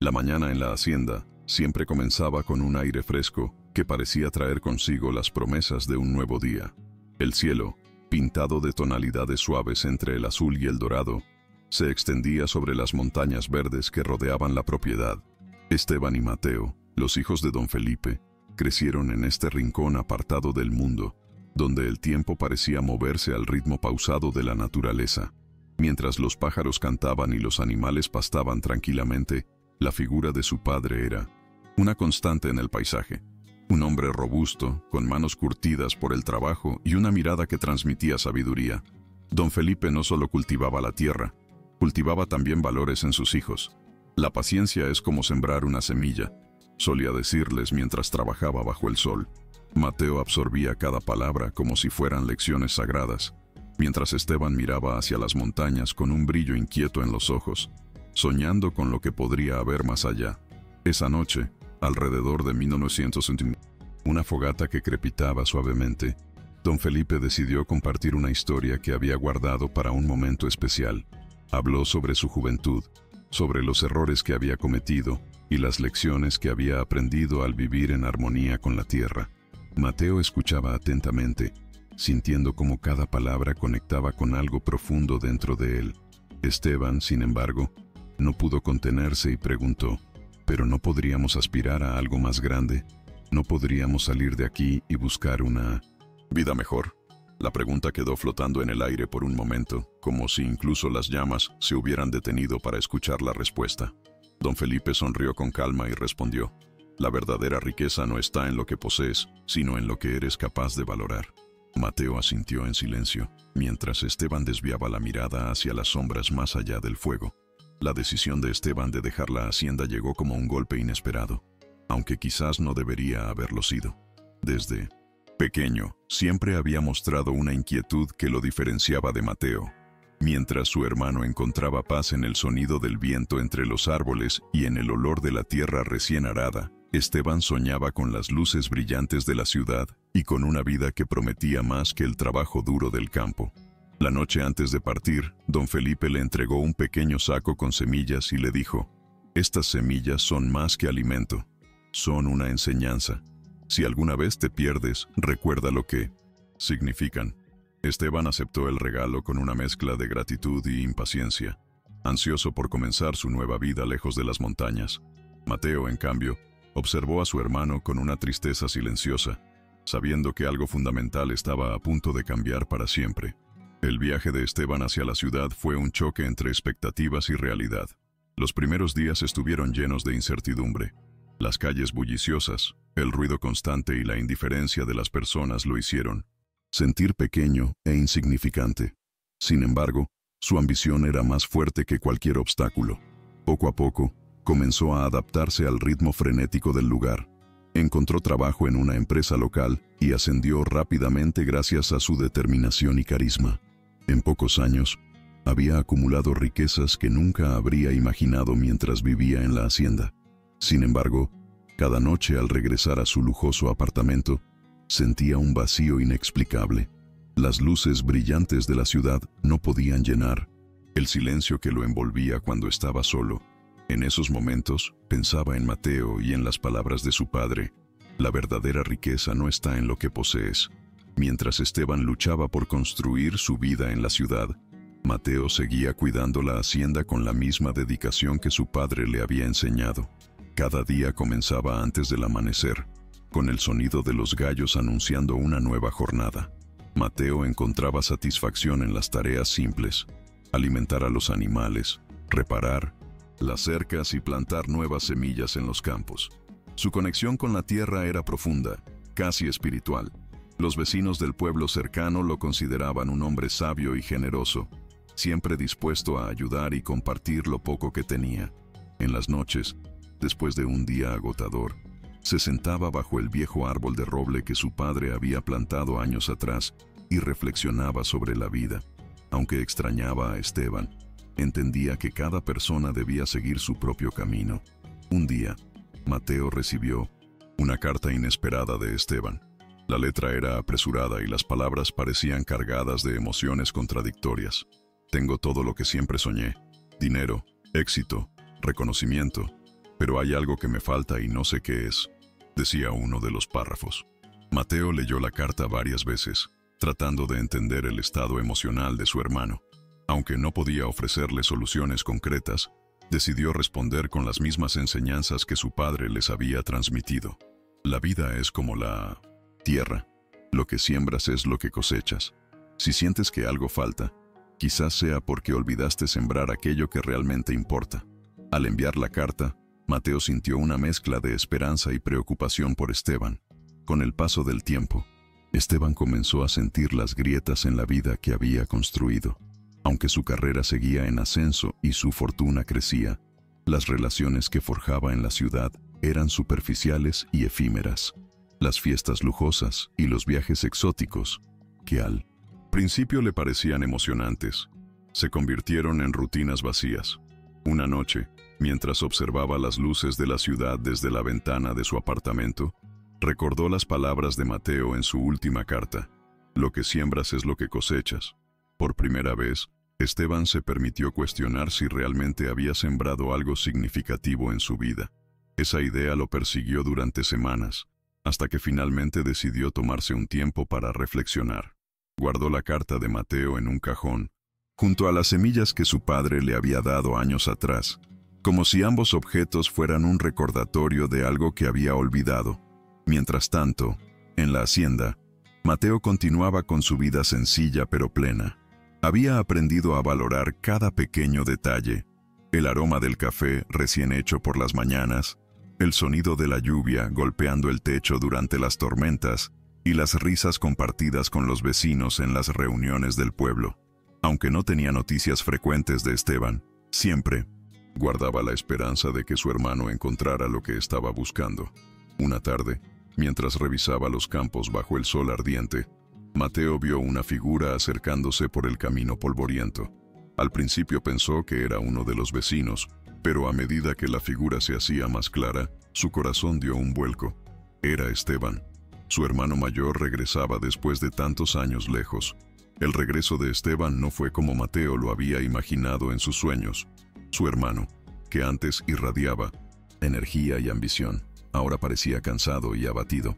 La mañana en la hacienda siempre comenzaba con un aire fresco que parecía traer consigo las promesas de un nuevo día. El cielo, pintado de tonalidades suaves entre el azul y el dorado, se extendía sobre las montañas verdes que rodeaban la propiedad. Esteban y Mateo, los hijos de don Felipe, crecieron en este rincón apartado del mundo, donde el tiempo parecía moverse al ritmo pausado de la naturaleza. Mientras los pájaros cantaban y los animales pastaban tranquilamente, la figura de su padre era una constante en el paisaje. Un hombre robusto, con manos curtidas por el trabajo y una mirada que transmitía sabiduría. Don Felipe no solo cultivaba la tierra, cultivaba también valores en sus hijos. La paciencia es como sembrar una semilla, solía decirles mientras trabajaba bajo el sol. Mateo absorbía cada palabra como si fueran lecciones sagradas, mientras Esteban miraba hacia las montañas con un brillo inquieto en los ojos, soñando con lo que podría haber más allá. Esa noche, alrededor de 1900, una fogata que crepitaba suavemente, don Felipe decidió compartir una historia que había guardado para un momento especial. Habló sobre su juventud, sobre los errores que había cometido y las lecciones que había aprendido al vivir en armonía con la tierra. Mateo escuchaba atentamente, sintiendo cómo cada palabra conectaba con algo profundo dentro de él. Esteban, sin embargo, no pudo contenerse y preguntó: ¿pero no podríamos aspirar a algo más grande? ¿No podríamos salir de aquí y buscar una vida mejor? La pregunta quedó flotando en el aire por un momento, como si incluso las llamas se hubieran detenido para escuchar la respuesta. Don Felipe sonrió con calma y respondió: la verdadera riqueza no está en lo que posees, sino en lo que eres capaz de valorar. Mateo asintió en silencio, mientras Esteban desviaba la mirada hacia las sombras más allá del fuego. La decisión de Esteban de dejar la hacienda llegó como un golpe inesperado, aunque quizás no debería haberlo sido. Desde pequeño, siempre había mostrado una inquietud que lo diferenciaba de Mateo. Mientras su hermano encontraba paz en el sonido del viento entre los árboles y en el olor de la tierra recién arada, Esteban soñaba con las luces brillantes de la ciudad y con una vida que prometía más que el trabajo duro del campo. La noche antes de partir, don Felipe le entregó un pequeño saco con semillas y le dijo: estas semillas son más que alimento, son una enseñanza. Si alguna vez te pierdes, recuerda lo que significan. Esteban aceptó el regalo con una mezcla de gratitud y impaciencia, ansioso por comenzar su nueva vida lejos de las montañas. Mateo, en cambio, observó a su hermano con una tristeza silenciosa, sabiendo que algo fundamental estaba a punto de cambiar para siempre. El viaje de Esteban hacia la ciudad fue un choque entre expectativas y realidad. Los primeros días estuvieron llenos de incertidumbre. Las calles bulliciosas, el ruido constante y la indiferencia de las personas lo hicieron sentir pequeño e insignificante. Sin embargo, su ambición era más fuerte que cualquier obstáculo. Poco a poco, comenzó a adaptarse al ritmo frenético del lugar. Encontró trabajo en una empresa local y ascendió rápidamente gracias a su determinación y carisma. En pocos años, había acumulado riquezas que nunca habría imaginado mientras vivía en la hacienda. Sin embargo, cada noche al regresar a su lujoso apartamento, sentía un vacío inexplicable. Las luces brillantes de la ciudad no podían llenar el silencio que lo envolvía cuando estaba solo. En esos momentos, pensaba en Mateo y en las palabras de su padre: la verdadera riqueza no está en lo que posees. Mientras Esteban luchaba por construir su vida en la ciudad, Mateo seguía cuidando la hacienda con la misma dedicación que su padre le había enseñado. Cada día comenzaba antes del amanecer, con el sonido de los gallos anunciando una nueva jornada. Mateo encontraba satisfacción en las tareas simples: alimentar a los animales, reparar las cercas y plantar nuevas semillas en los campos. Su conexión con la tierra era profunda, casi espiritual. Los vecinos del pueblo cercano lo consideraban un hombre sabio y generoso, siempre dispuesto a ayudar y compartir lo poco que tenía. En las noches, después de un día agotador, se sentaba bajo el viejo árbol de roble que su padre había plantado años atrás y reflexionaba sobre la vida. Aunque extrañaba a Esteban, entendía que cada persona debía seguir su propio camino. Un día, Mateo recibió una carta inesperada de Esteban. La letra era apresurada y las palabras parecían cargadas de emociones contradictorias. Tengo todo lo que siempre soñé: dinero, éxito, reconocimiento. Pero hay algo que me falta y no sé qué es, decía uno de los párrafos. Mateo leyó la carta varias veces, tratando de entender el estado emocional de su hermano. Aunque no podía ofrecerle soluciones concretas, decidió responder con las mismas enseñanzas que su padre les había transmitido. La vida es como la tierra. Lo que siembras es lo que cosechas. Si sientes que algo falta, quizás sea porque olvidaste sembrar aquello que realmente importa. Al enviar la carta, Mateo sintió una mezcla de esperanza y preocupación por Esteban. Con el paso del tiempo, Esteban comenzó a sentir las grietas en la vida que había construido. Aunque su carrera seguía en ascenso y su fortuna crecía, las relaciones que forjaba en la ciudad eran superficiales y efímeras. Las fiestas lujosas y los viajes exóticos, que al principio le parecían emocionantes, se convirtieron en rutinas vacías. Una noche, mientras observaba las luces de la ciudad desde la ventana de su apartamento, recordó las palabras de Mateo en su última carta: lo que siembras es lo que cosechas. Por primera vez, Esteban se permitió cuestionar si realmente había sembrado algo significativo en su vida. Esa idea lo persiguió durante semanas, hasta que finalmente decidió tomarse un tiempo para reflexionar. Guardó la carta de Mateo en un cajón, junto a las semillas que su padre le había dado años atrás, como si ambos objetos fueran un recordatorio de algo que había olvidado. Mientras tanto, en la hacienda, Mateo continuaba con su vida sencilla pero plena. Había aprendido a valorar cada pequeño detalle: el aroma del café recién hecho por las mañanas, el sonido de la lluvia golpeando el techo durante las tormentas y las risas compartidas con los vecinos en las reuniones del pueblo. Aunque no tenía noticias frecuentes de Esteban, siempre guardaba la esperanza de que su hermano encontrara lo que estaba buscando. Una tarde, mientras revisaba los campos bajo el sol ardiente, Mateo vio una figura acercándose por el camino polvoriento. Al principio pensó que era uno de los vecinos, pero a medida que la figura se hacía más clara, su corazón dio un vuelco. Era Esteban. Su hermano mayor regresaba después de tantos años lejos. El regreso de Esteban no fue como Mateo lo había imaginado en sus sueños. Su hermano, que antes irradiaba energía y ambición, ahora parecía cansado y abatido.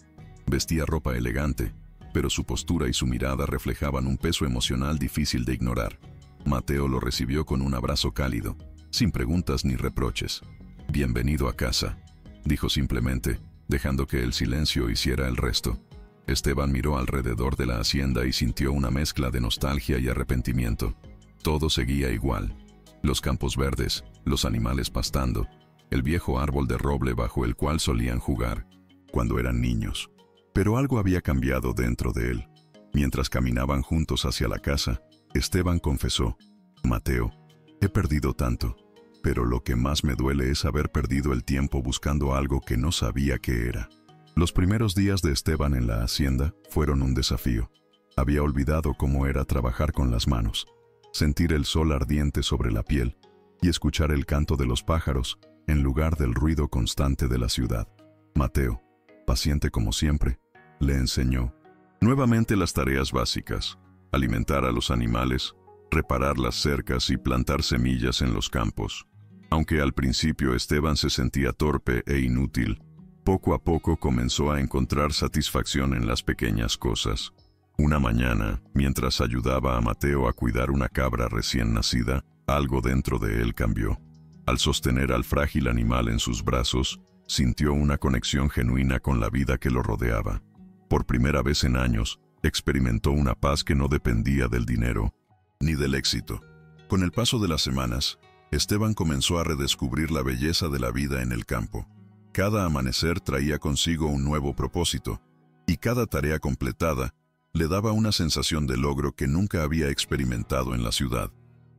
Vestía ropa elegante, pero su postura y su mirada reflejaban un peso emocional difícil de ignorar. Mateo lo recibió con un abrazo cálido, sin preguntas ni reproches. «Bienvenido a casa», dijo simplemente, dejando que el silencio hiciera el resto. Esteban miró alrededor de la hacienda y sintió una mezcla de nostalgia y arrepentimiento. Todo seguía igual: los campos verdes, los animales pastando, el viejo árbol de roble bajo el cual solían jugar cuando eran niños. Pero algo había cambiado dentro de él. Mientras caminaban juntos hacia la casa, Esteban confesó: «Mateo, he perdido tanto, pero lo que más me duele es haber perdido el tiempo buscando algo que no sabía qué era». Los primeros días de Esteban en la hacienda fueron un desafío. Había olvidado cómo era trabajar con las manos, sentir el sol ardiente sobre la piel y escuchar el canto de los pájaros en lugar del ruido constante de la ciudad. Mateo, paciente como siempre, le enseñó nuevamente las tareas básicas: alimentar a los animales, reparar las cercas y plantar semillas en los campos. Aunque al principio Esteban se sentía torpe e inútil, poco a poco comenzó a encontrar satisfacción en las pequeñas cosas. Una mañana, mientras ayudaba a Mateo a cuidar una cabra recién nacida, algo dentro de él cambió. Al sostener al frágil animal en sus brazos, sintió una conexión genuina con la vida que lo rodeaba. Por primera vez en años, experimentó una paz que no dependía del dinero ni del éxito. Con el paso de las semanas, Esteban comenzó a redescubrir la belleza de la vida en el campo. Cada amanecer traía consigo un nuevo propósito, y cada tarea completada le daba una sensación de logro que nunca había experimentado en la ciudad.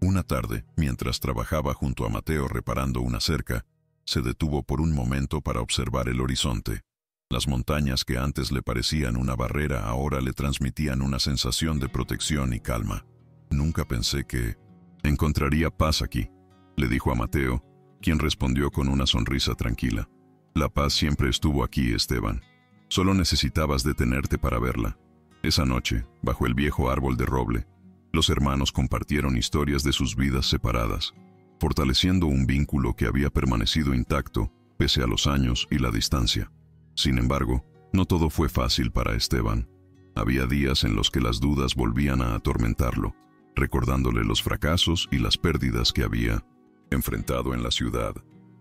Una tarde, mientras trabajaba junto a Mateo reparando una cerca, se detuvo por un momento para observar el horizonte. Las montañas que antes le parecían una barrera ahora le transmitían una sensación de protección y calma. «Nunca pensé que encontraría paz aquí», le dijo a Mateo, quien respondió con una sonrisa tranquila. «La paz siempre estuvo aquí, Esteban. Solo necesitabas detenerte para verla». Esa noche, bajo el viejo árbol de roble, los hermanos compartieron historias de sus vidas separadas. Fortaleciendo un vínculo que había permanecido intacto pese a los años y la distancia. Sin embargo, no todo fue fácil para Esteban. Había días en los que las dudas volvían a atormentarlo, recordándole los fracasos y las pérdidas que había enfrentado en la ciudad.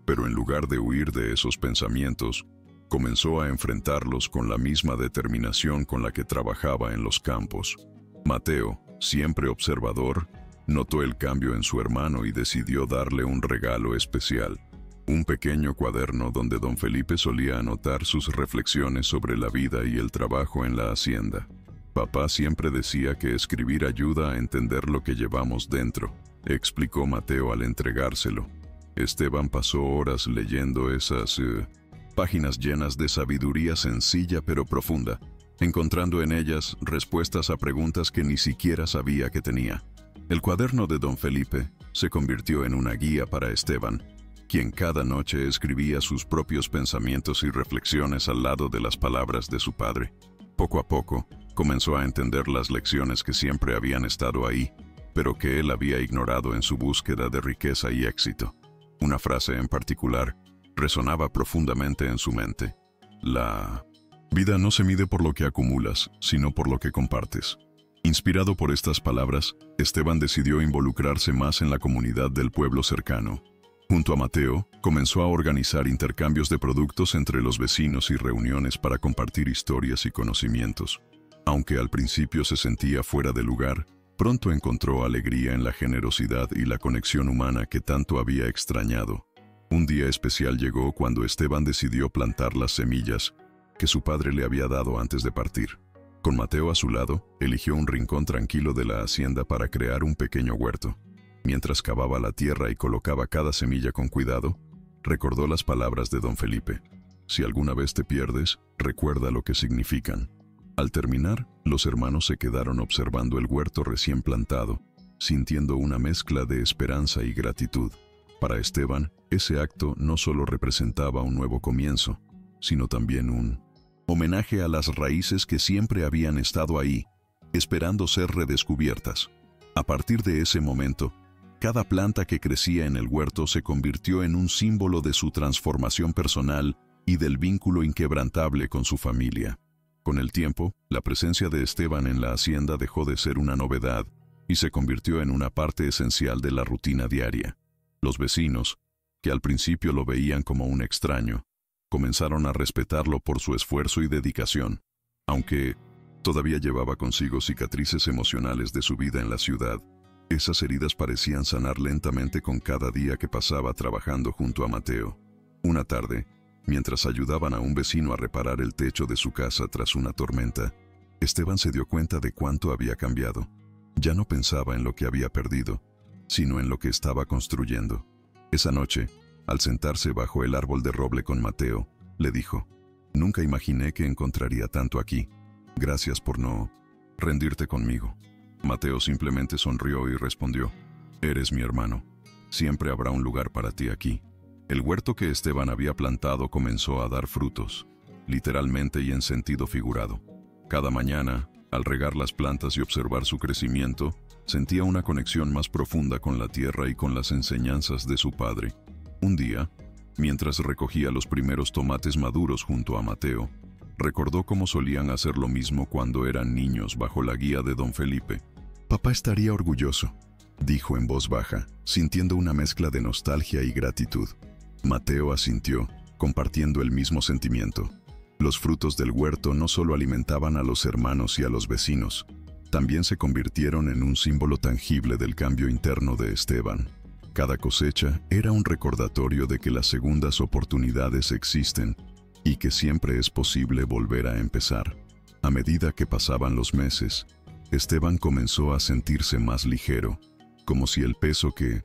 Pero en lugar de huir de esos pensamientos, comenzó a enfrentarlos con la misma determinación con la que trabajaba en los campos. Mateo, siempre observador, notó el cambio en su hermano y decidió darle un regalo especial. Un pequeño cuaderno donde don Felipe solía anotar sus reflexiones sobre la vida y el trabajo en la hacienda. Papá siempre decía que escribir ayuda a entender lo que llevamos dentro, explicó Mateo al entregárselo. Esteban pasó horas leyendo esas páginas llenas de sabiduría sencilla pero profunda, encontrando en ellas respuestas a preguntas que ni siquiera sabía que tenía. El cuaderno de don Felipe se convirtió en una guía para Esteban, quien cada noche escribía sus propios pensamientos y reflexiones al lado de las palabras de su padre. Poco a poco, comenzó a entender las lecciones que siempre habían estado ahí, pero que él había ignorado en su búsqueda de riqueza y éxito. Una frase en particular resonaba profundamente en su mente. La vida no se mide por lo que acumulas, sino por lo que compartes. Inspirado por estas palabras, Esteban decidió involucrarse más en la comunidad del pueblo cercano. Junto a Mateo, comenzó a organizar intercambios de productos entre los vecinos y reuniones para compartir historias y conocimientos. Aunque al principio se sentía fuera de lugar, pronto encontró alegría en la generosidad y la conexión humana que tanto había extrañado. Un día especial llegó cuando Esteban decidió plantar las semillas que su padre le había dado antes de partir. Con Mateo a su lado, eligió un rincón tranquilo de la hacienda para crear un pequeño huerto. Mientras cavaba la tierra y colocaba cada semilla con cuidado, recordó las palabras de don Felipe. Si alguna vez te pierdes, recuerda lo que significan. Al terminar, los hermanos se quedaron observando el huerto recién plantado, sintiendo una mezcla de esperanza y gratitud. Para Esteban, ese acto no solo representaba un nuevo comienzo, sino también un homenaje a las raíces que siempre habían estado ahí, esperando ser redescubiertas. A partir de ese momento, cada planta que crecía en el huerto se convirtió en un símbolo de su transformación personal y del vínculo inquebrantable con su familia. Con el tiempo, la presencia de Esteban en la hacienda dejó de ser una novedad y se convirtió en una parte esencial de la rutina diaria. Los vecinos, que al principio lo veían como un extraño, comenzaron a respetarlo por su esfuerzo y dedicación. Aunque todavía llevaba consigo cicatrices emocionales de su vida en la ciudad, esas heridas parecían sanar lentamente con cada día que pasaba trabajando junto a Mateo. Una tarde, mientras ayudaban a un vecino a reparar el techo de su casa tras una tormenta, Esteban se dio cuenta de cuánto había cambiado. Ya no pensaba en lo que había perdido, sino en lo que estaba construyendo. Esa noche, al sentarse bajo el árbol de roble con Mateo, le dijo: «Nunca imaginé que encontraría tanto aquí. Gracias por no rendirte conmigo». Mateo simplemente sonrió y respondió: «Eres mi hermano. Siempre habrá un lugar para ti aquí». El huerto que Esteban había plantado comenzó a dar frutos, literalmente y en sentido figurado. Cada mañana, al regar las plantas y observar su crecimiento, sentía una conexión más profunda con la tierra y con las enseñanzas de su padre. Un día, mientras recogía los primeros tomates maduros junto a Mateo, recordó cómo solían hacer lo mismo cuando eran niños bajo la guía de don Felipe. «Papá estaría orgulloso», dijo en voz baja, sintiendo una mezcla de nostalgia y gratitud. Mateo asintió, compartiendo el mismo sentimiento. Los frutos del huerto no solo alimentaban a los hermanos y a los vecinos, también se convirtieron en un símbolo tangible del cambio interno de Esteban. Cada cosecha era un recordatorio de que las segundas oportunidades existen y que siempre es posible volver a empezar. A medida que pasaban los meses, Esteban comenzó a sentirse más ligero, como si el peso que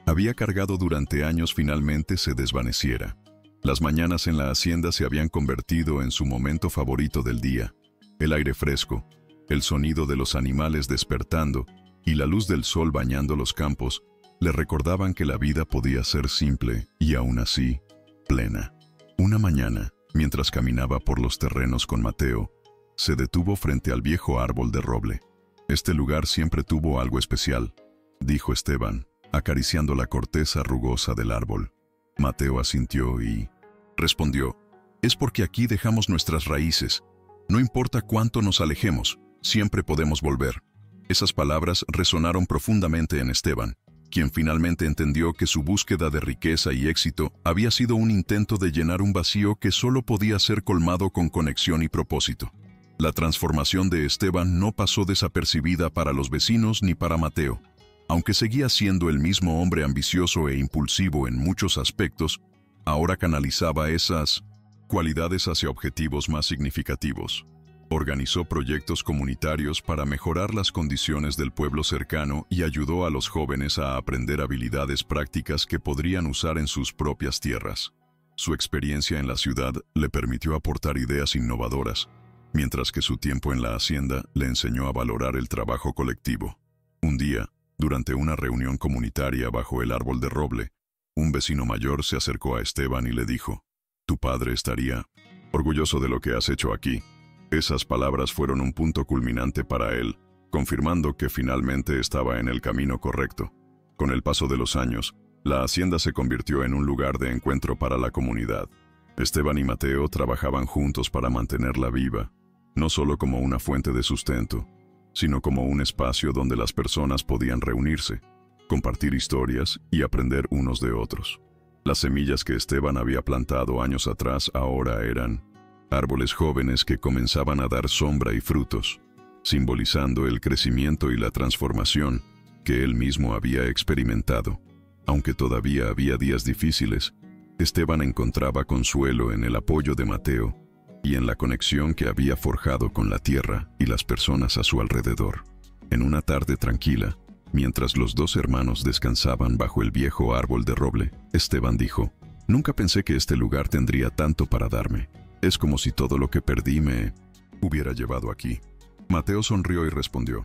había cargado durante años finalmente se desvaneciera. Las mañanas en la hacienda se habían convertido en su momento favorito del día. El aire fresco, el sonido de los animales despertando y la luz del sol bañando los campos le recordaban que la vida podía ser simple y aún así plena. Una mañana, mientras caminaba por los terrenos con Mateo, se detuvo frente al viejo árbol de roble. «Este lugar siempre tuvo algo especial», dijo Esteban, acariciando la corteza rugosa del árbol. Mateo asintió y respondió. Es porque aquí dejamos nuestras raíces. No importa cuánto nos alejemos, siempre podemos volver. Esas palabras resonaron profundamente en Esteban, quien finalmente entendió que su búsqueda de riqueza y éxito había sido un intento de llenar un vacío que solo podía ser colmado con conexión y propósito. La transformación de Esteban no pasó desapercibida para los vecinos ni para Mateo. Aunque seguía siendo el mismo hombre ambicioso e impulsivo en muchos aspectos, ahora canalizaba esas cualidades hacia objetivos más significativos. Organizó proyectos comunitarios para mejorar las condiciones del pueblo cercano y ayudó a los jóvenes a aprender habilidades prácticas que podrían usar en sus propias tierras. Su experiencia en la ciudad le permitió aportar ideas innovadoras, mientras que su tiempo en la hacienda le enseñó a valorar el trabajo colectivo. Un día, durante una reunión comunitaria bajo el árbol de roble, un vecino mayor se acercó a Esteban y le dijo: «Tu padre estaría orgulloso de lo que has hecho aquí». Esas palabras fueron un punto culminante para él, confirmando que finalmente estaba en el camino correcto. Con el paso de los años, la hacienda se convirtió en un lugar de encuentro para la comunidad. Esteban y Mateo trabajaban juntos para mantenerla viva, no solo como una fuente de sustento, sino como un espacio donde las personas podían reunirse, compartir historias y aprender unos de otros. Las semillas que Esteban había plantado años atrás ahora eran árboles jóvenes que comenzaban a dar sombra y frutos, simbolizando el crecimiento y la transformación que él mismo había experimentado. Aunque todavía había días difíciles, Esteban encontraba consuelo en el apoyo de Mateo y en la conexión que había forjado con la tierra y las personas a su alrededor. En una tarde tranquila, mientras los dos hermanos descansaban bajo el viejo árbol de roble, Esteban dijo: «Nunca pensé que este lugar tendría tanto para darme. Es como si todo lo que perdí me hubiera llevado aquí». Mateo sonrió y respondió: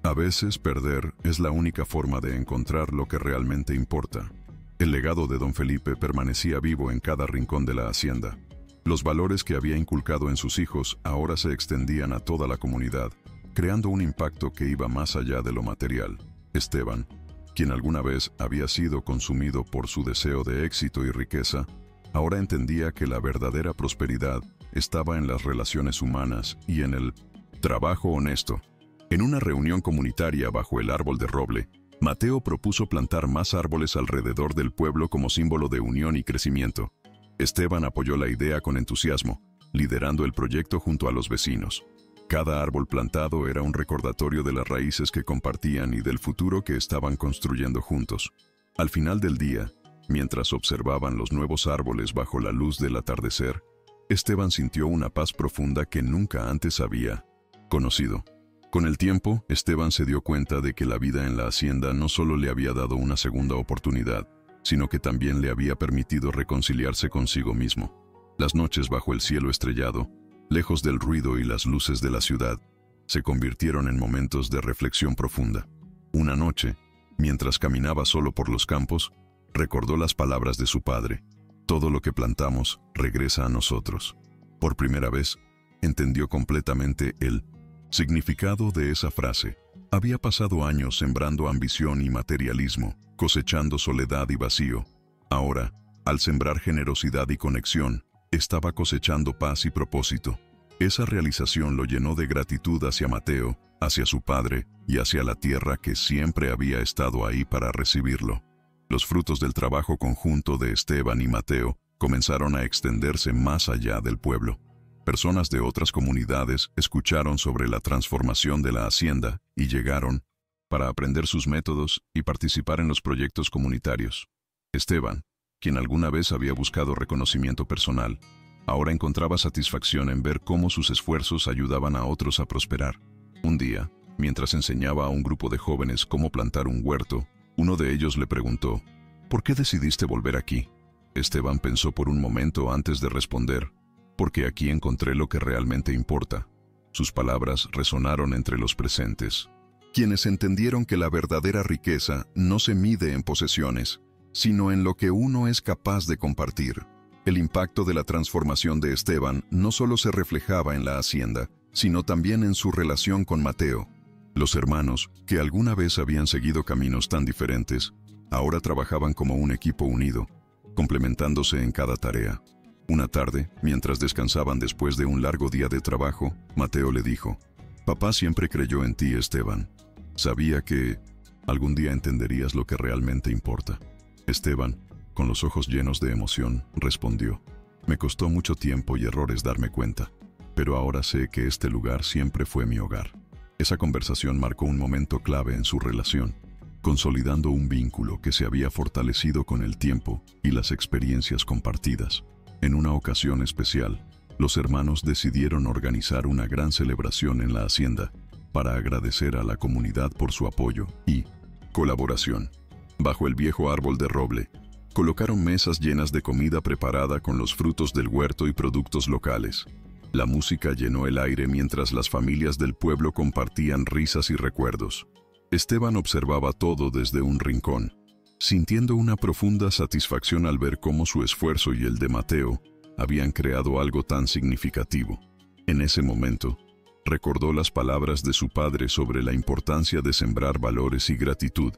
«A veces perder es la única forma de encontrar lo que realmente importa». El legado de don Felipe permanecía vivo en cada rincón de la hacienda. Los valores que había inculcado en sus hijos ahora se extendían a toda la comunidad, creando un impacto que iba más allá de lo material. Esteban, quien alguna vez había sido consumido por su deseo de éxito y riqueza, ahora entendía que la verdadera prosperidad estaba en las relaciones humanas y en el trabajo honesto. En una reunión comunitaria bajo el árbol de roble, Mateo propuso plantar más árboles alrededor del pueblo como símbolo de unión y crecimiento. Esteban apoyó la idea con entusiasmo, liderando el proyecto junto a los vecinos. Cada árbol plantado era un recordatorio de las raíces que compartían y del futuro que estaban construyendo juntos. Al final del día, mientras observaban los nuevos árboles bajo la luz del atardecer, Esteban sintió una paz profunda que nunca antes había conocido. Con el tiempo, Esteban se dio cuenta de que la vida en la hacienda no solo le había dado una segunda oportunidad, sino que también le había permitido reconciliarse consigo mismo. Las noches bajo el cielo estrellado, lejos del ruido y las luces de la ciudad, se convirtieron en momentos de reflexión profunda. Una noche, mientras caminaba solo por los campos, recordó las palabras de su padre: «Todo lo que plantamos regresa a nosotros». Por primera vez, entendió completamente el significado de esa frase. Había pasado años sembrando ambición y materialismo, cosechando soledad y vacío. Ahora, al sembrar generosidad y conexión, estaba cosechando paz y propósito. Esa realización lo llenó de gratitud hacia Mateo, hacia su padre y hacia la tierra que siempre había estado ahí para recibirlo. Los frutos del trabajo conjunto de Esteban y Mateo comenzaron a extenderse más allá del pueblo. Personas de otras comunidades escucharon sobre la transformación de la hacienda y llegaron para aprender sus métodos y participar en los proyectos comunitarios. Esteban, quien alguna vez había buscado reconocimiento personal, ahora encontraba satisfacción en ver cómo sus esfuerzos ayudaban a otros a prosperar. Un día, mientras enseñaba a un grupo de jóvenes cómo plantar un huerto, uno de ellos le preguntó: «¿Por qué decidiste volver aquí?». Esteban pensó por un momento antes de responder: «Porque aquí encontré lo que realmente importa». Sus palabras resonaron entre los presentes, quienes entendieron que la verdadera riqueza no se mide en posesiones, sino en lo que uno es capaz de compartir. El impacto de la transformación de Esteban no solo se reflejaba en la hacienda, sino también en su relación con Mateo. Los hermanos, que alguna vez habían seguido caminos tan diferentes, ahora trabajaban como un equipo unido, complementándose en cada tarea. Una tarde, mientras descansaban después de un largo día de trabajo, Mateo le dijo: «Papá siempre creyó en ti, Esteban. Sabía que algún día entenderías lo que realmente importa». Esteban, con los ojos llenos de emoción, respondió: «Me costó mucho tiempo y errores darme cuenta, pero ahora sé que este lugar siempre fue mi hogar». Esa conversación marcó un momento clave en su relación, consolidando un vínculo que se había fortalecido con el tiempo y las experiencias compartidas. En una ocasión especial, los hermanos decidieron organizar una gran celebración en la hacienda para agradecer a la comunidad por su apoyo y colaboración. Bajo el viejo árbol de roble, colocaron mesas llenas de comida preparada con los frutos del huerto y productos locales. La música llenó el aire mientras las familias del pueblo compartían risas y recuerdos. Esteban observaba todo desde un rincón, sintiendo una profunda satisfacción al ver cómo su esfuerzo y el de Mateo habían creado algo tan significativo. En ese momento, recordó las palabras de su padre sobre la importancia de sembrar valores y gratitud.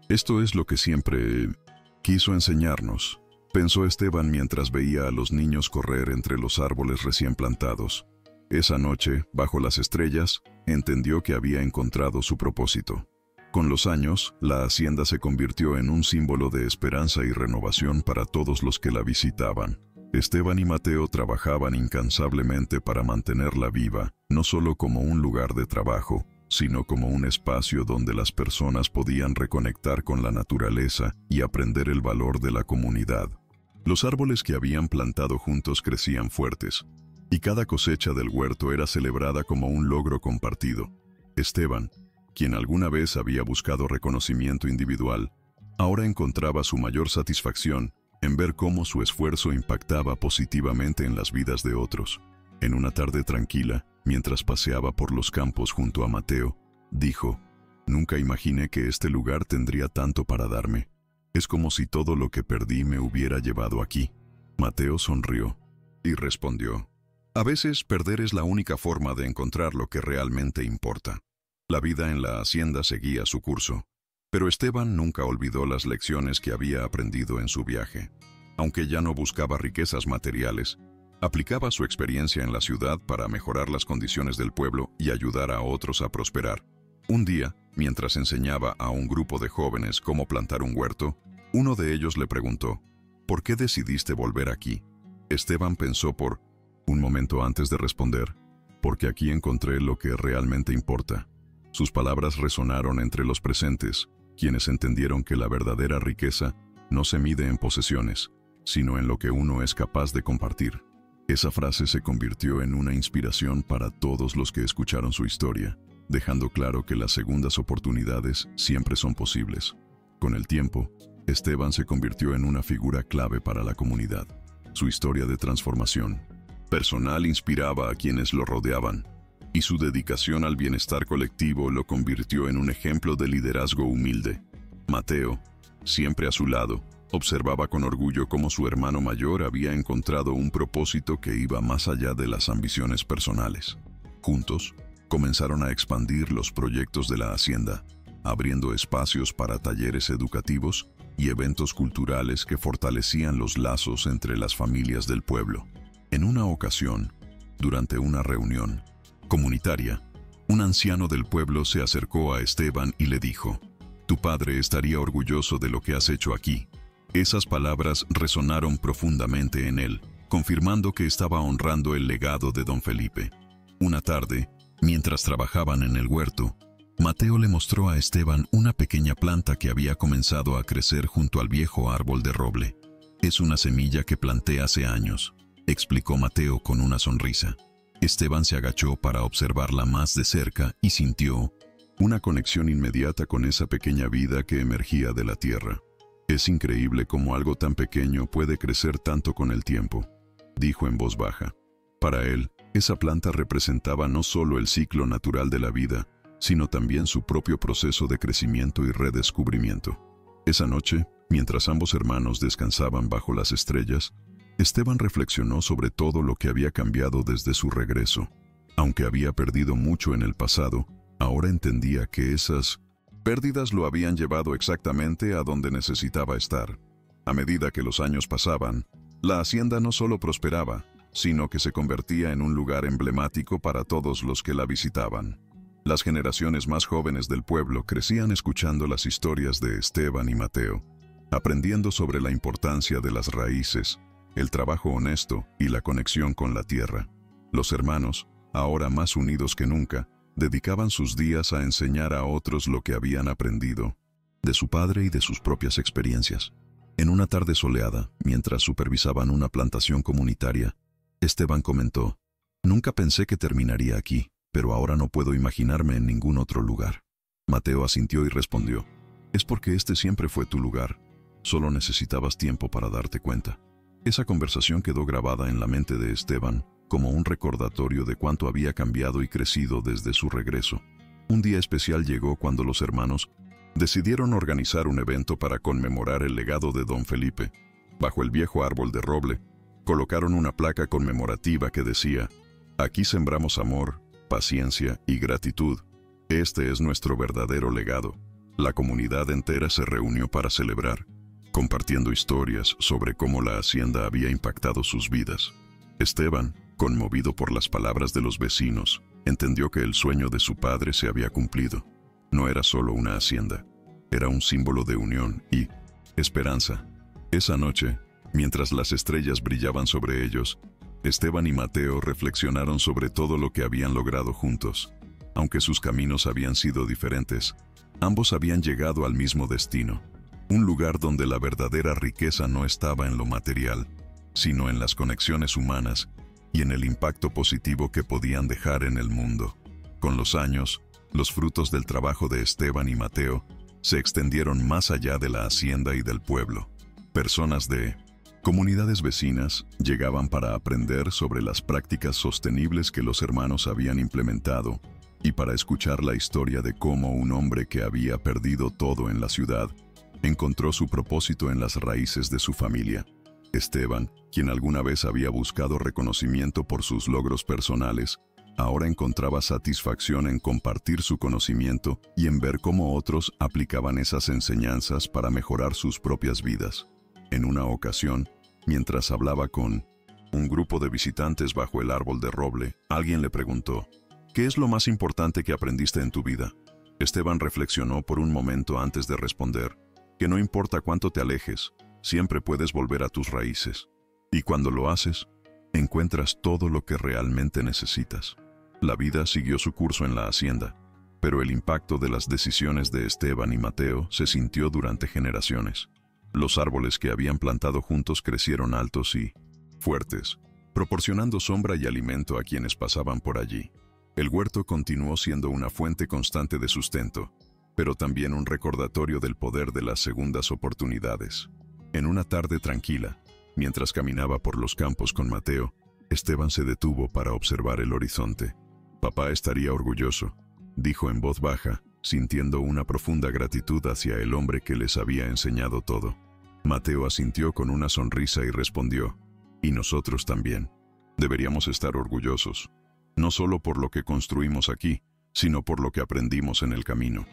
«Esto es lo que siempre quiso enseñarnos», pensó Esteban mientras veía a los niños correr entre los árboles recién plantados. Esa noche, bajo las estrellas, entendió que había encontrado su propósito. Con los años, la hacienda se convirtió en un símbolo de esperanza y renovación para todos los que la visitaban. Esteban y Mateo trabajaban incansablemente para mantenerla viva, no solo como un lugar de trabajo, sino como un espacio donde las personas podían reconectar con la naturaleza y aprender el valor de la comunidad. Los árboles que habían plantado juntos crecían fuertes, y cada cosecha del huerto era celebrada como un logro compartido. Esteban, quien alguna vez había buscado reconocimiento individual, ahora encontraba su mayor satisfacción en ver cómo su esfuerzo impactaba positivamente en las vidas de otros. En una tarde tranquila, mientras paseaba por los campos junto a Mateo, dijo: «Nunca imaginé que este lugar tendría tanto para darme. Es como si todo lo que perdí me hubiera llevado aquí». Mateo sonrió y respondió: «A veces perder es la única forma de encontrar lo que realmente importa». La vida en la hacienda seguía su curso, pero Esteban nunca olvidó las lecciones que había aprendido en su viaje. Aunque ya no buscaba riquezas materiales, aplicaba su experiencia en la ciudad para mejorar las condiciones del pueblo y ayudar a otros a prosperar. Un día, mientras enseñaba a un grupo de jóvenes cómo plantar un huerto, uno de ellos le preguntó: «¿Por qué decidiste volver aquí?». Esteban pensó por un momento antes de responder: «Porque aquí encontré lo que realmente importa». Sus palabras resonaron entre los presentes, quienes entendieron que la verdadera riqueza no se mide en posesiones, sino en lo que uno es capaz de compartir. Esa frase se convirtió en una inspiración para todos los que escucharon su historia, dejando claro que las segundas oportunidades siempre son posibles. Con el tiempo, Esteban se convirtió en una figura clave para la comunidad. Su historia de transformación personal inspiraba a quienes lo rodeaban, y su dedicación al bienestar colectivo lo convirtió en un ejemplo de liderazgo humilde. Mateo, siempre a su lado, observaba con orgullo cómo su hermano mayor había encontrado un propósito que iba más allá de las ambiciones personales. Juntos, comenzaron a expandir los proyectos de la hacienda, abriendo espacios para talleres educativos y eventos culturales que fortalecían los lazos entre las familias del pueblo. En una ocasión, durante una reunión comunitaria, un anciano del pueblo se acercó a Esteban y le dijo: «Tu padre estaría orgulloso de lo que has hecho aquí». Esas palabras resonaron profundamente en él, confirmando que estaba honrando el legado de don Felipe. Una tarde, mientras trabajaban en el huerto, Mateo le mostró a Esteban una pequeña planta que había comenzado a crecer junto al viejo árbol de roble. «Es una semilla que planté hace años», explicó Mateo con una sonrisa. Esteban se agachó para observarla más de cerca y sintió una conexión inmediata con esa pequeña vida que emergía de la tierra. «Es increíble cómo algo tan pequeño puede crecer tanto con el tiempo», dijo en voz baja. Para él, esa planta representaba no solo el ciclo natural de la vida, sino también su propio proceso de crecimiento y redescubrimiento. Esa noche, mientras ambos hermanos descansaban bajo las estrellas, Esteban reflexionó sobre todo lo que había cambiado desde su regreso. Aunque había perdido mucho en el pasado, ahora entendía que esas pérdidas lo habían llevado exactamente a donde necesitaba estar. A medida que los años pasaban, La hacienda no solo prosperaba, sino que se convertía en un lugar emblemático para todos los que la visitaban. Las generaciones más jóvenes del pueblo crecían escuchando las historias de Esteban y Mateo, aprendiendo sobre la importancia de las raíces, el trabajo honesto y la conexión con la tierra. Los hermanos, ahora más unidos que nunca, dedicaban sus días a enseñar a otros lo que habían aprendido de su padre y de sus propias experiencias. En una tarde soleada, mientras supervisaban una plantación comunitaria, Esteban comentó: «Nunca pensé que terminaría aquí, pero ahora no puedo imaginarme en ningún otro lugar». Mateo asintió y respondió: «Es porque este siempre fue tu lugar. Solo necesitabas tiempo para darte cuenta». Esa conversación quedó grabada en la mente de Esteban como un recordatorio de cuánto había cambiado y crecido desde su regreso. Un día especial llegó cuando los hermanos decidieron organizar un evento para conmemorar el legado de Don Felipe. Bajo el viejo árbol de roble, colocaron una placa conmemorativa que decía: «Aquí sembramos amor, paciencia y gratitud. Este es nuestro verdadero legado». La comunidad entera se reunió para celebrar, compartiendo historias sobre cómo la hacienda había impactado sus vidas. Esteban, conmovido por las palabras de los vecinos, entendió que el sueño de su padre se había cumplido. No era solo una hacienda, era un símbolo de unión y esperanza. Esa noche, mientras las estrellas brillaban sobre ellos, Esteban y Mateo reflexionaron sobre todo lo que habían logrado juntos. Aunque sus caminos habían sido diferentes, ambos habían llegado al mismo destino, un lugar donde la verdadera riqueza no estaba en lo material, sino en las conexiones humanas y en el impacto positivo que podían dejar en el mundo. Con los años, los frutos del trabajo de Esteban y Mateo se extendieron más allá de la hacienda y del pueblo. Personas de comunidades vecinas llegaban para aprender sobre las prácticas sostenibles que los hermanos habían implementado y para escuchar la historia de cómo un hombre que había perdido todo en la ciudad encontró su propósito en las raíces de su familia. Esteban, quien alguna vez había buscado reconocimiento por sus logros personales, ahora encontraba satisfacción en compartir su conocimiento y en ver cómo otros aplicaban esas enseñanzas para mejorar sus propias vidas. En una ocasión, mientras hablaba con un grupo de visitantes bajo el árbol de roble, alguien le preguntó: «¿Qué es lo más importante que aprendiste en tu vida?». Esteban reflexionó por un momento antes de responder: «Que no importa cuánto te alejes, siempre puedes volver a tus raíces. Y cuando lo haces, encuentras todo lo que realmente necesitas». La vida siguió su curso en la hacienda, pero el impacto de las decisiones de Esteban y Mateo se sintió durante generaciones. Los árboles que habían plantado juntos crecieron altos y fuertes, proporcionando sombra y alimento a quienes pasaban por allí. El huerto continuó siendo una fuente constante de sustento, pero también un recordatorio del poder de las segundas oportunidades. En una tarde tranquila, mientras caminaba por los campos con Mateo, Esteban se detuvo para observar el horizonte. «Papá estaría orgulloso», dijo en voz baja, sintiendo una profunda gratitud hacia el hombre que les había enseñado todo. Mateo asintió con una sonrisa y respondió: «Y nosotros también. Deberíamos estar orgullosos, no solo por lo que construimos aquí, sino por lo que aprendimos en el camino».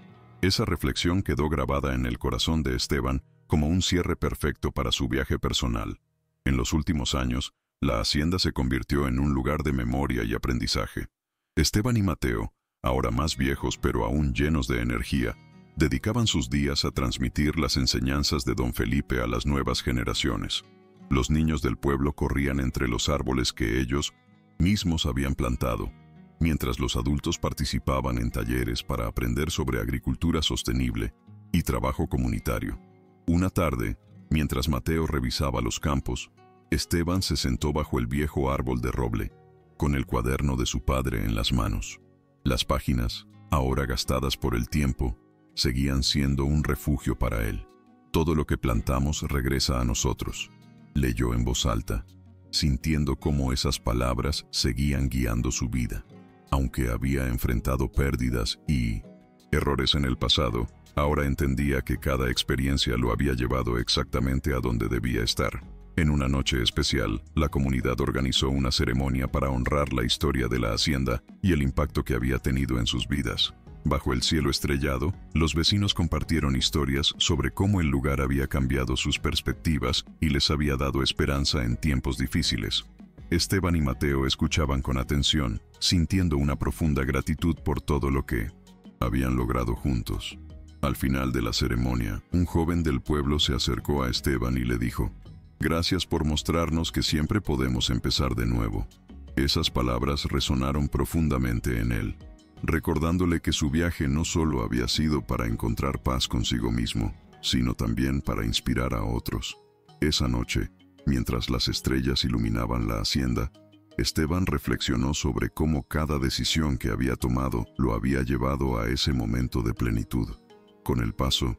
Esa reflexión quedó grabada en el corazón de Esteban como un cierre perfecto para su viaje personal. En los últimos años, la hacienda se convirtió en un lugar de memoria y aprendizaje. Esteban y Mateo, ahora más viejos pero aún llenos de energía, dedicaban sus días a transmitir las enseñanzas de Don Felipe a las nuevas generaciones. Los niños del pueblo corrían entre los árboles que ellos mismos habían plantado, mientras los adultos participaban en talleres para aprender sobre agricultura sostenible y trabajo comunitario. Una tarde, mientras Mateo revisaba los campos, Esteban se sentó bajo el viejo árbol de roble, con el cuaderno de su padre en las manos. Las páginas, ahora gastadas por el tiempo, seguían siendo un refugio para él. «Todo lo que plantamos regresa a nosotros», leyó en voz alta, sintiendo cómo esas palabras seguían guiando su vida. Aunque había enfrentado pérdidas y errores en el pasado, ahora entendía que cada experiencia lo había llevado exactamente a donde debía estar. En una noche especial, la comunidad organizó una ceremonia para honrar la historia de la hacienda y el impacto que había tenido en sus vidas. Bajo el cielo estrellado, los vecinos compartieron historias sobre cómo el lugar había cambiado sus perspectivas y les había dado esperanza en tiempos difíciles. Esteban y Mateo escuchaban con atención, sintiendo una profunda gratitud por todo lo que habían logrado juntos. Al final de la ceremonia, un joven del pueblo se acercó a Esteban y le dijo: «Gracias por mostrarnos que siempre podemos empezar de nuevo». Esas palabras resonaron profundamente en él, recordándole que su viaje no solo había sido para encontrar paz consigo mismo, sino también para inspirar a otros. Esa noche, mientras las estrellas iluminaban la hacienda, Esteban reflexionó sobre cómo cada decisión que había tomado lo había llevado a ese momento de plenitud. Con el paso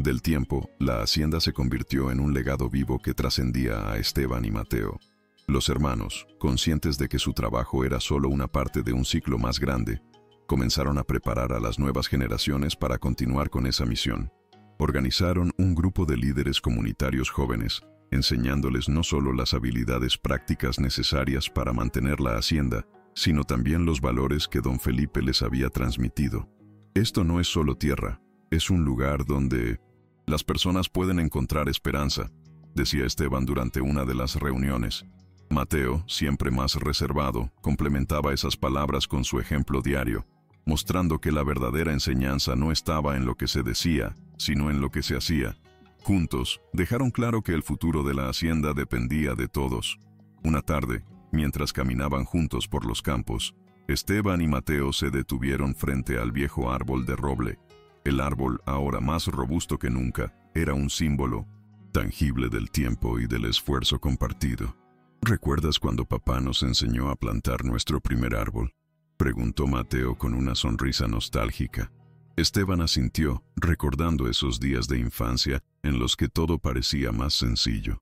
del tiempo, la hacienda se convirtió en un legado vivo que trascendía a Esteban y Mateo. Los hermanos, conscientes de que su trabajo era solo una parte de un ciclo más grande, comenzaron a preparar a las nuevas generaciones para continuar con esa misión. Organizaron un grupo de líderes comunitarios jóvenes, enseñándoles no solo las habilidades prácticas necesarias para mantener la hacienda, sino también los valores que don Felipe les había transmitido. Esto no es solo tierra, es un lugar donde las personas pueden encontrar esperanza, decía Esteban durante una de las reuniones. Mateo, siempre más reservado, complementaba esas palabras con su ejemplo diario, mostrando que la verdadera enseñanza no estaba en lo que se decía, sino en lo que se hacía. Juntos, dejaron claro que el futuro de la hacienda dependía de todos. Una tarde, mientras caminaban juntos por los campos, Esteban y Mateo se detuvieron frente al viejo árbol de roble. El árbol, ahora más robusto que nunca, era un símbolo tangible del tiempo y del esfuerzo compartido. ¿Recuerdas cuando papá nos enseñó a plantar nuestro primer árbol?, preguntó Mateo con una sonrisa nostálgica. Esteban asintió, recordando esos días de infancia en los que todo parecía más sencillo.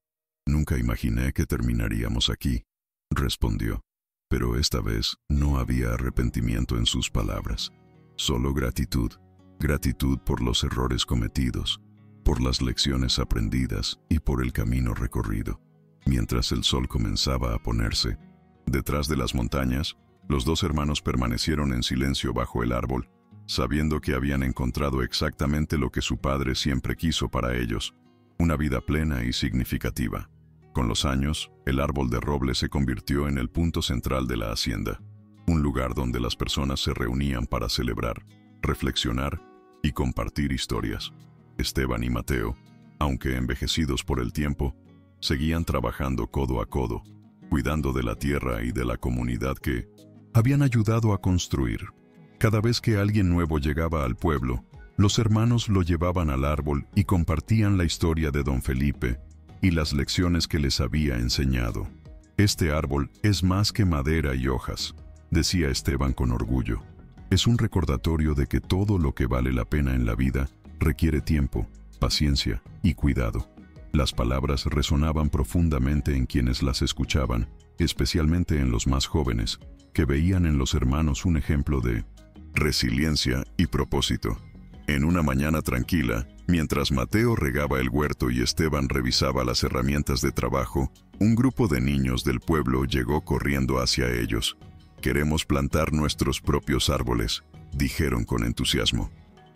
«Nunca imaginé que terminaríamos aquí», respondió. Pero esta vez no había arrepentimiento en sus palabras, solo gratitud. Gratitud por los errores cometidos, por las lecciones aprendidas y por el camino recorrido. Mientras el sol comenzaba a ponerse, detrás de las montañas, los dos hermanos permanecieron en silencio bajo el árbol, sabiendo que habían encontrado exactamente lo que su padre siempre quiso para ellos, una vida plena y significativa. Con los años, el árbol de roble se convirtió en el punto central de la hacienda, un lugar donde las personas se reunían para celebrar, reflexionar y compartir historias. Esteban y Mateo, aunque envejecidos por el tiempo, seguían trabajando codo a codo, cuidando de la tierra y de la comunidad que habían ayudado a construir. Cada vez que alguien nuevo llegaba al pueblo, los hermanos lo llevaban al árbol y compartían la historia de don Felipe y las lecciones que les había enseñado. «Este árbol es más que madera y hojas», decía Esteban con orgullo. «Es un recordatorio de que todo lo que vale la pena en la vida requiere tiempo, paciencia y cuidado». Las palabras resonaban profundamente en quienes las escuchaban, especialmente en los más jóvenes, que veían en los hermanos un ejemplo de resiliencia y propósito. En una mañana tranquila, mientras Mateo regaba el huerto y Esteban revisaba las herramientas de trabajo, un grupo de niños del pueblo llegó corriendo hacia ellos. «Queremos plantar nuestros propios árboles», dijeron con entusiasmo.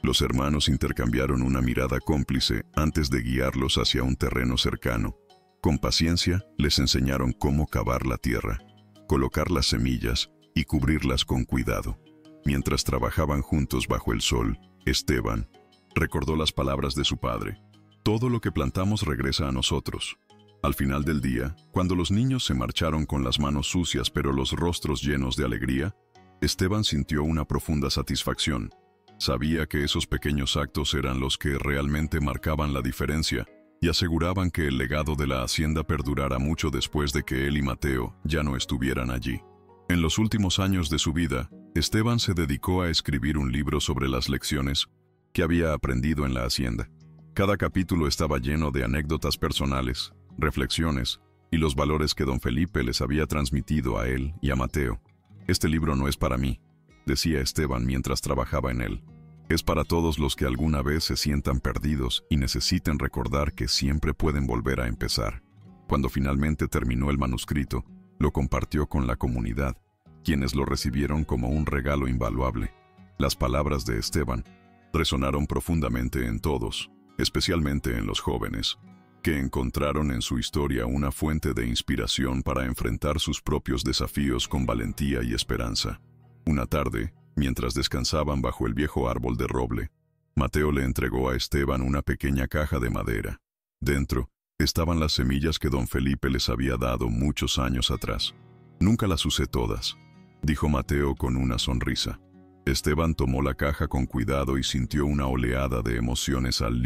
Los hermanos intercambiaron una mirada cómplice antes de guiarlos hacia un terreno cercano. Con paciencia, les enseñaron cómo cavar la tierra, colocar las semillas y cubrirlas con cuidado. Mientras trabajaban juntos bajo el sol, Esteban recordó las palabras de su padre: «Todo lo que plantamos regresa a nosotros». Al final del día, cuando los niños se marcharon con las manos sucias pero los rostros llenos de alegría, Esteban sintió una profunda satisfacción. Sabía que esos pequeños actos eran los que realmente marcaban la diferencia y aseguraban que el legado de la hacienda perdurara mucho después de que él y Mateo ya no estuvieran allí. En los últimos años de su vida, Esteban se dedicó a escribir un libro sobre las lecciones que había aprendido en la hacienda. Cada capítulo estaba lleno de anécdotas personales, reflexiones y los valores que don Felipe les había transmitido a él y a Mateo. «Este libro no es para mí», decía Esteban mientras trabajaba en él. «Es para todos los que alguna vez se sientan perdidos y necesiten recordar que siempre pueden volver a empezar». Cuando finalmente terminó el manuscrito, lo compartió con la comunidad, quienes lo recibieron como un regalo invaluable. Las palabras de Esteban resonaron profundamente en todos, especialmente en los jóvenes, que encontraron en su historia una fuente de inspiración para enfrentar sus propios desafíos con valentía y esperanza. Una tarde, mientras descansaban bajo el viejo árbol de roble, Mateo le entregó a Esteban una pequeña caja de madera. Dentro estaban las semillas que don Felipe les había dado muchos años atrás. «Nunca las usé todas», dijo Mateo con una sonrisa. Esteban tomó la caja con cuidado y sintió una oleada de emociones al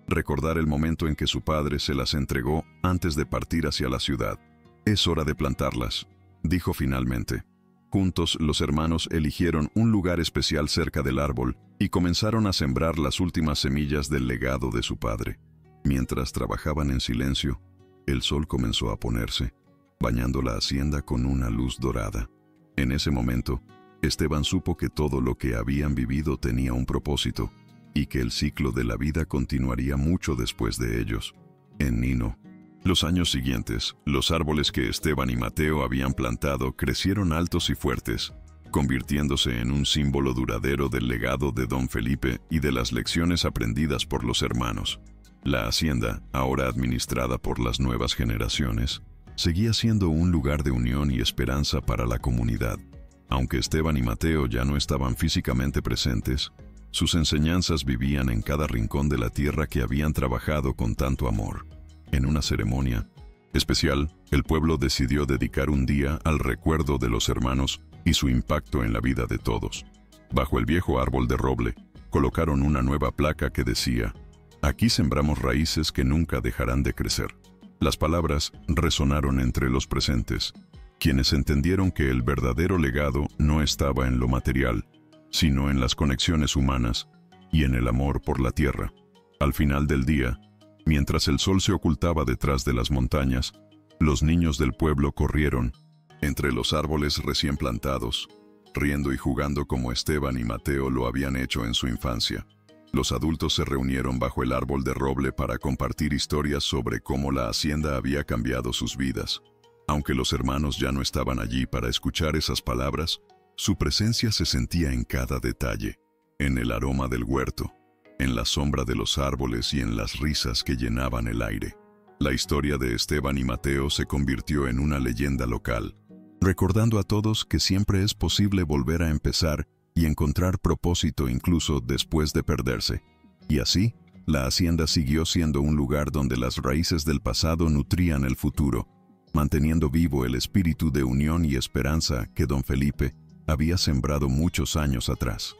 recordar el momento en que su padre se las entregó antes de partir hacia la ciudad. «Es hora de plantarlas», dijo finalmente. Juntos, los hermanos eligieron un lugar especial cerca del árbol y comenzaron a sembrar las últimas semillas del legado de su padre. Mientras trabajaban en silencio, el sol comenzó a ponerse, bañando la hacienda con una luz dorada. En ese momento, Esteban supo que todo lo que habían vivido tenía un propósito y que el ciclo de la vida continuaría mucho después de ellos. En Nino. Los años siguientes, los árboles que Esteban y Mateo habían plantado crecieron altos y fuertes, convirtiéndose en un símbolo duradero del legado de don Felipe y de las lecciones aprendidas por los hermanos. La hacienda, ahora administrada por las nuevas generaciones, seguía siendo un lugar de unión y esperanza para la comunidad. Aunque Esteban y Mateo ya no estaban físicamente presentes, sus enseñanzas vivían en cada rincón de la tierra que habían trabajado con tanto amor. En una ceremonia especial, el pueblo decidió dedicar un día al recuerdo de los hermanos y su impacto en la vida de todos. Bajo el viejo árbol de roble, colocaron una nueva placa que decía: «Aquí sembramos raíces que nunca dejarán de crecer». Las palabras resonaron entre los presentes, quienes entendieron que el verdadero legado no estaba en lo material, sino en las conexiones humanas y en el amor por la tierra. Al final del día, mientras el sol se ocultaba detrás de las montañas, los niños del pueblo corrieron entre los árboles recién plantados, riendo y jugando como Esteban y Mateo lo habían hecho en su infancia. Los adultos se reunieron bajo el árbol de roble para compartir historias sobre cómo la hacienda había cambiado sus vidas. Aunque los hermanos ya no estaban allí para escuchar esas palabras, su presencia se sentía en cada detalle, en el aroma del huerto, en la sombra de los árboles y en las risas que llenaban el aire. La historia de Esteban y Mateo se convirtió en una leyenda local, recordando a todos que siempre es posible volver a empezar y encontrar propósito incluso después de perderse. Y así, la hacienda siguió siendo un lugar donde las raíces del pasado nutrían el futuro, manteniendo vivo el espíritu de unión y esperanza que don Felipe había sembrado muchos años atrás.